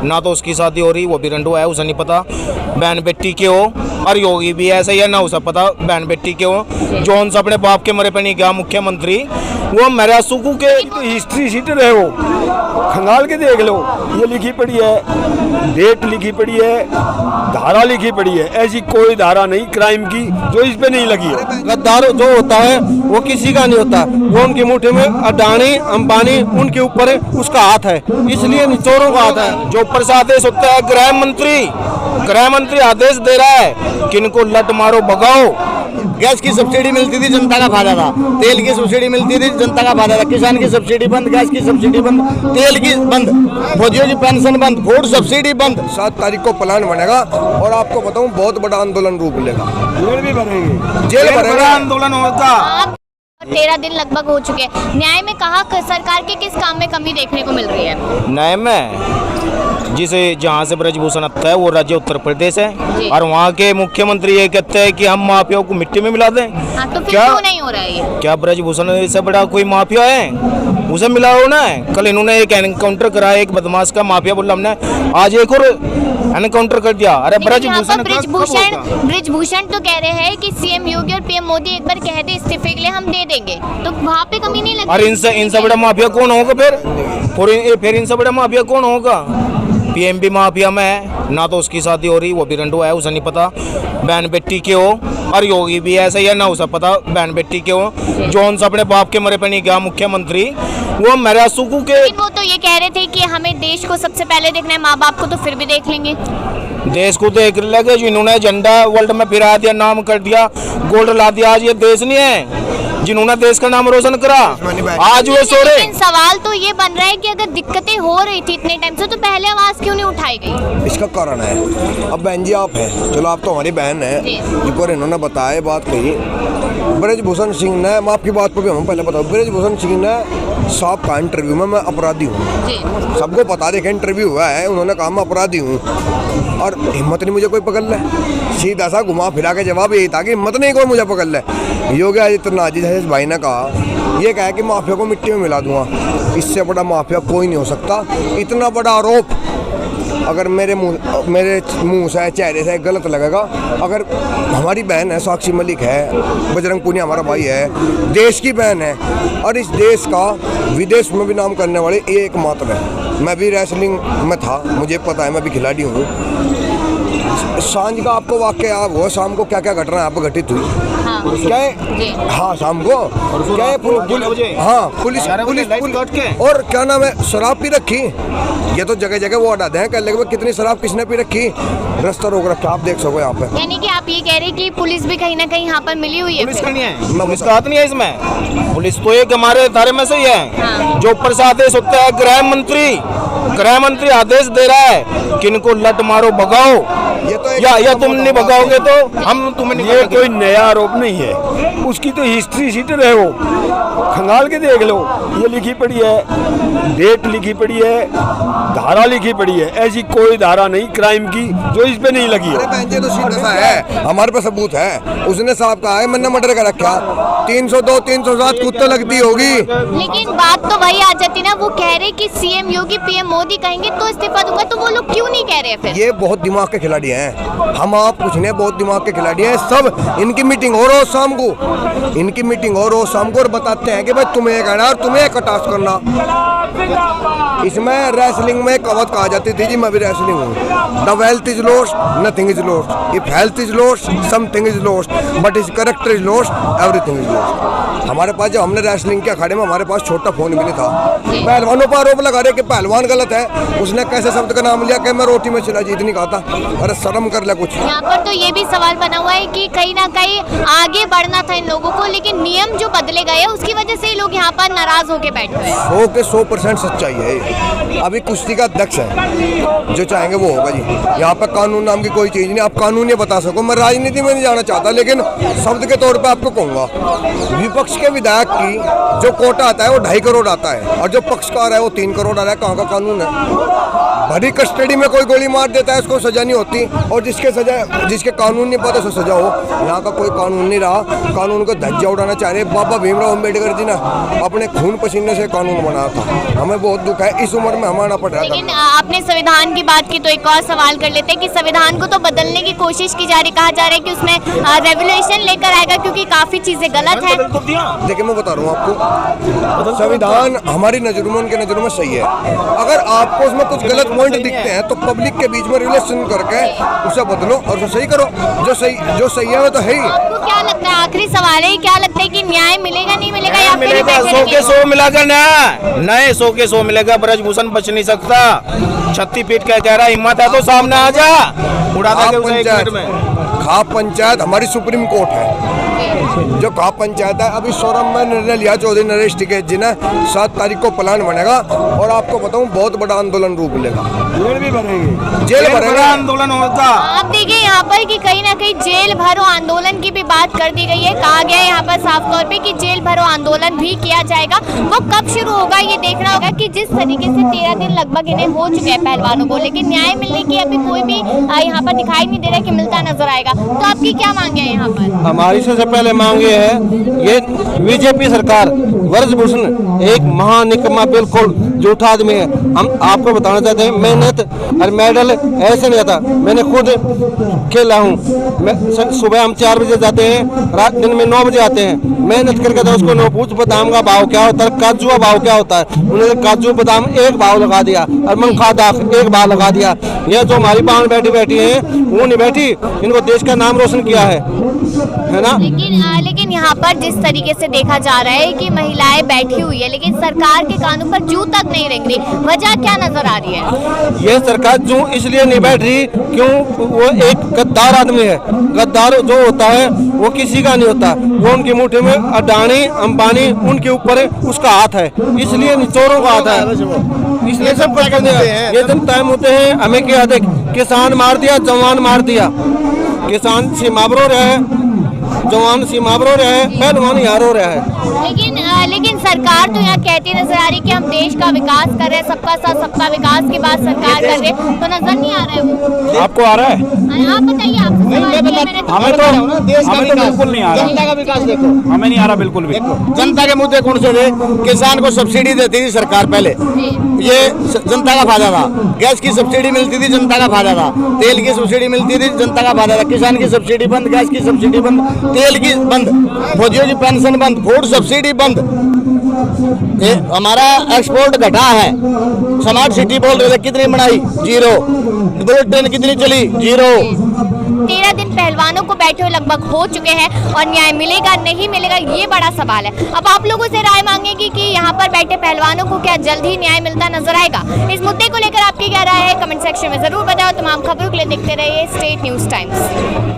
ना तो उसकी शादी हो रही, वो भी रंडुआ है, उसे नहीं पता बहन बेटी के हो। और योगी भी ऐसा ही है, ना उसे पता बहन बेटी के हो। जोन से अपने बाप के मरे पे नहीं गया मुख्यमंत्री, वो मेरा सुकू के तो हिस्ट्री शीटर है, वो खंगाल के देख लो, ये लिखी पड़ी है, डेट लिखी पड़ी है, धारा लिखी पड़ी है। ऐसी कोई धारा नहीं क्राइम की जो इस पे नहीं लगी है। गद्दार जो होता है वो किसी का नहीं होता, वो उनकी मुट्ठी में अडानी अंबानी उनके ऊपर है, उसका हाथ है, इसलिए चोरों का हाथ है। जो ऊपर से आदेश होता है गृह मंत्री आदेश दे रहा है कि इनको लट मारो भगाओ। गैस की सब्सिडी मिलती थी, जनता का फायदा था। तेल की सब्सिडी मिलती थी, जनता का फायदा था। किसान की सब्सिडी बंद, गैस की सब्सिडी बंद, तेल की बंद, फौजियों की पेंशन बंद, फूड सब्सिडी बंद। 7 तारीख को प्लान बनेगा और आपको बताऊं बहुत बड़ा आंदोलन रूप लेगा। जेल भी भरेंगे, जेल भरेगा, आंदोलन होगा। 13 दिन लगभग हो चुके हैं। न्याय में कहा सरकार के किस काम में कमी देखने को मिल रही है? न्याय में जिसे जहाँ से ब्रजभूषण आता है वो राज्य उत्तर प्रदेश है, और वहाँ के मुख्यमंत्री ये कहते हैं कि हम माफियाओं को मिट्टी में मिला दें। हाँ, तो फिर क्या क्यों नहीं हो रहा है ये? क्या ब्रजभूषण से बड़ा कोई माफिया है? उसे मिलाओ ना। कल इन्होंने एक एनकाउंटर कराया, एक बदमाश का माफिया बोला हमने, आज एक और एनकाउंटर कर दिया। अरे ब्रजभूषण तो कह रहे हैं कि सीएम योगी और पीएम मोदी एक बार कह दे इस्तीफे के लिए हम दे देंगे, तो वहाँ पे कमी नहीं लगी। और इनसे बड़ा माफिया कौन होगा फिर इनसे बड़ा माफिया कौन होगा? पीएम भी माफिया में है, ना तो उसकी शादी हो रही, वो भी रंडुआ है, उसे नहीं पता बहन बेटी के हो। और योगी भी ऐसा ही है, ना उसे पता बहन बेटी के हो। जोन से अपने बाप के मरे पे नहीं गया मुख्यमंत्री, वो मेरा सुकू के। वो तो ये कह रहे थे कि हमें देश को सबसे पहले देखना है, माँ बाप को तो फिर भी देख लेंगे। देश को देख लगे जो इन्होंने झंडा वर्ल्ड में फिरा दिया, नाम कर दिया, गोल्ड ला दिया। आज ये देश नहीं है जिन्होंने देश का नाम रोशन करा, आज वो सो रहे। सवाल तो ये बन रहा है कि अगर दिक्कतें हो रही थी इतने टाइम से, तो पहले आवाज क्यों नहीं उठाई गई? इसका कारण है, अब बहन जी आप हैं, चलो आप तो हमारी बहन है, एक बार इन्होंने बताया बात कही। ब्रजभूषण सिंह ने, मैं आपकी बात पर भी हम पहले बताऊँ, ब्रजभूषण सिंह ने साहब का इंटरव्यू में मैं अपराधी हूँ, सबको पता, देखे इंटरव्यू हुआ है, उन्होंने कहा मैं अपराधी हूँ, और हिम्मत नहीं मुझे कोई पकड़ ले। सीधा सा घुमा फिरा के जवाब यही था कि हिम्मत नहीं कोई मुझे पकड़ ले। योगी आदित्यनाथ जी जैसे भाई ने कहा, ये कहा कि माफिया को मिट्टी में मिला दूंगा, इससे बड़ा माफिया कोई नहीं हो सकता। इतना बड़ा आरोप अगर मेरे मुंह से, चेहरे से गलत लगेगा। अगर हमारी बहन है, साक्षी मलिक है, बजरंग पूनिया हमारा भाई है, देश की बहन है, और इस देश का विदेश में भी नाम करने वाले एकमात्र है। मैं भी रेसलिंग में था, मुझे पता है, मैं भी खिलाड़ी हूँ। सांझ का आपको वाकया हुआ, शाम को क्या क्या घटना आप घटित हुई? क्या है? हाँ, शाम को क्या है, पुलिस और क्या नाम है, शराब पी रखी। ये तो जगह जगह वो अड़ा दें, कह लगे कितनी शराब किसने पी रखी, रास्ता रोक रखा, आप देख सको यहाँ पे। यानी कि आप ये कह रहे हैं कि पुलिस भी कहीं ना कहीं यहाँ पर मिली हुई है? पुलिस का नहीं है, पुलिस का हाथ नहीं है इसमें। पुलिस तो एक हमारे धारे में से ही है। जो ऊपर से आदेश होता है गृह मंत्री आदेश दे रहा है कि इनको लट मारो भगाओ। ये तो या तुम नहीं भगाओगे तो हम तुम्हें नहीं। ये कोई नया आरोप नहीं है, उसकी तो हिस्ट्री शीटर है, वो खंगाल के देख लो, ये लिखी पड़ी है, डेट लिखी पड़ी है, धारा लिखी पड़ी है। ऐसी कोई धारा नहीं क्राइम की जो इस पे नहीं लगी है। अरे बहन जी तो सीधा सा है, हमारे पास सबूत है। उसने साहब कहा है मैंने मर्डर कर रखा, 302 307 कुत्ते लगती होगी। लेकिन बात तो वही आ जाती ना, वो कह रहे कि सीएम योगी पीएम मोदी कहेंगे तो इस्तीफा दूंगा, तो वो लोग क्यों नहीं कह रहे फिर? ये बहुत दिमाग के खिलाड़ी हैं, हम आप कुछ नहीं, बहुत दिमाग के खिलाड़ी हैं सब। इनकी मीटिंग हो रोज शाम को, इनकी मीटिंग हो रोज शाम को, और बताते हैं कि भाई तुम्हें करना और तुम्हें एक टास्क करना। इसमें रेसलिंग में कहावत कहा जाती थी जी, मैं भी रेसलिंग हूँ, the wealth is lost, nothing is lost, if health is lost, something is lost, but is character is lost, everything is lost. हमारे पास जब हमने रेसलिंग के अखाड़े में, हमारे पास छोटा फोन भी नहीं था। पहलवानों पर आरोप लगा रहे कि पहलवान गलत है, उसने कैसे शब्द का नाम लिया कि मैं रोटी में चिला जीत नहीं खाता। अरे शर्म कर ले कुछ। यहाँ पर तो ये भी सवाल बना हुआ है कि कहीं ना कहीं आगे बढ़ना था इन लोगों को, लेकिन नियम जो बदले गए उसकी वजह से लोग यहाँ पर नाराज होके बैठे हैं। 100 के 100% सच्चाई है। अभी कुश्ती का अध्यक्ष है, जो चाहेंगे वो होगा जी। यहाँ पर कानून नाम की कोई चीज नहीं, आप कानून ये बता सको। मैं राजनीति में नहीं जाना चाहता, लेकिन शब्द के तौर पर आपको कहूँगा, विपक्ष के विधायक की जो कोटा आता है वो 2.5 करोड़ आता है, और जो पक्षकार है वो 3 करोड़ आ रहा है। कहाँ का कानून है? भरी कस्टडी में कोई गोली मार देता है, उसको सजा नहीं होती, और जिसके कानून नहीं पता उसको सजा हो। यहाँ का कोई कानून नहीं रहा, कानून को धज्जा उड़ाना चाह रहे। बाबा भीमराव अम्बेडकर जी ने अपने खून पसीने से कानून बनाया था। हमें बहुत दुख है, इस उम्र में हमारा पड़ रहा लेकिन आपने संविधान की बात की तो एक और सवाल कर लेते हैं कि संविधान को तो बदलने की कोशिश की जा रही, कहा जा रहा है कि उसमें रेवोल्यूशन लेकर आएगा क्योंकि काफी चीजें गलत है। देखिए मैं बता रहा हूँ आपको, संविधान हमारी नजरों में, उनके नजरों में सही है। अगर आपको उसमें कुछ गलत पॉइंट दिखते हैं तो पब्लिक के बीच में रिलेशन करके उसे बदलो और उसे सही करो। जो सही है वो तो है ही। आपको क्या लगता है, आखिरी सवाल है, क्या लगता है कि न्याय मिलेगा नहीं मिलेगा या फिर मिलेगा, 100 के 100 मिलेगा ना, नए 100 के 100 मिलेगा। ब्रजभूषण बच नहीं सकता, 36 फीट का कह रहा, हिम्मत है तो सामने आ जा, उड़ा देंगे उसे 1 मिनट में। खाप पंचायत हमारी सुप्रीम कोर्ट है, जो खाप पंचायत है। अभी सोरम में निर्णय लिया चौधरी नरेश टिकैत जी ने, 7 तारीख को प्लान बनेगा और आपको बताऊं बहुत बड़ा आंदोलन रूप लेगा। जेल भी भरेंगे, जेल भरेगा, आंदोलन होगा। आप देखिए यहाँ पर कि कहीं ना कहीं जेल भरो आंदोलन की भी बात कर दी गई है। कहा गया है यहाँ पर साफ तौर पे कि जेल भरो आंदोलन भी किया जाएगा। वो कब शुरू होगा ये देखना होगा कि जिस तरीके से 13 दिन लगभग इन्हें हो चुके हैं पहलवानों को, लेकिन न्याय मिलने की अभी कोई भी यहाँ पर दिखाई नहीं दे रहा कि मिलता नजर आएगा। तो आपकी क्या मांग है यहाँ पर? हमारी सबसे पहले मांग ये है, ये बीजेपी सरकार ब्रजभूषण एक महानिकम्मा बिल्कुल झूठा आदमी है। हम आपको बताना चाहते हैं, मेहनत और मेडल ऐसे नहीं आता। मैंने खुद खेला हूँ, सुबह हम 4 बजे जाते हैं, रात दिन में 9 बजे आते हैं, मेहनत करके तो उसको नो पूछ बादाम का भाव क्या होता है, काजू का भाव क्या होता है। उन्होंने काजू बादाम 1 भाव लगा दिया और मूंगफा दाख 1 भाव लगा दिया। यह जो हमारी बहन बैठी हैं वो नहीं बैठी, इनको देश का नाम रोशन किया है ना। लेकिन यहाँ पर जिस तरीके से देखा जा रहा है कि महिलाएं बैठी हुई है लेकिन सरकार के कानों पर जू तक नहीं रेंग रही, वजह क्या नजर आ रही है? यह सरकार जू इसलिए नहीं बैठ रही क्यों, वो एक गद्दार आदमी है। गद्दार जो होता है वो किसी का नहीं होता, वो उनकी मुट्ठी में अडानी अंबानी उनके ऊपर उसका हाथ है, इसलिए चोरों का हाथ है, इसलिए सब कुछ करते हैं। ये दिन टाइम होते हैं, हमें क्या देख, किसान मार दिया, जवान मार दिया, किसान सीमाबरो रहे, जवान सीमाबरो रहे, पहलवान यार हो रहा है। लेकिन सरकार तो यहाँ कहती नजर आ रही कि हम देश का विकास कर रहे हैं, सबका साथ सबका विकास की बात सरकार कर रहे, तो नजर नहीं आ रहा है वो। आपको आ रहा है? आप बताइए, आपसे सवाल किया मैंने तो हमें तो बिल्कुल नहीं आ रहा, जनता का विकास देखो, हमें नहीं आ रहा बिल्कुल भी। जनता के मुद्दे कौन से थे? किसान को सब्सिडी देती थी सरकार पहले, ये जनता का फायदा था। गैस की सब्सिडी मिलती थी, जनता का फायदा था। तेल की सब्सिडी मिलती थी, जनता का फायदा था। किसान की सब्सिडी बंद, गैस की सब्सिडी बंद, तेल की बंद, फौजियों की पेंशन बंद, फूड सब्सिडी बंद। हमारा एक्सपोर्ट घटा है। स्मार्ट सिटी बोल रहे थे, कितनी बनाई? 0। बुलेट ट्रेन कितनी चली? 0। 13 दिन पहलवानों को बैठे हुए लगभग हो चुके हैं और न्याय मिलेगा नहीं मिलेगा ये बड़ा सवाल है। अब आप लोगों से राय मांगेंगे कि यहाँ पर बैठे पहलवानों को क्या जल्द ही न्याय मिलता नजर आएगा? इस मुद्दे को लेकर आपकी क्या राय है कमेंट सेक्शन में जरूर बताओ। तमाम खबरों के लिए देखते रहिए स्टेट न्यूज़ टाइम्स।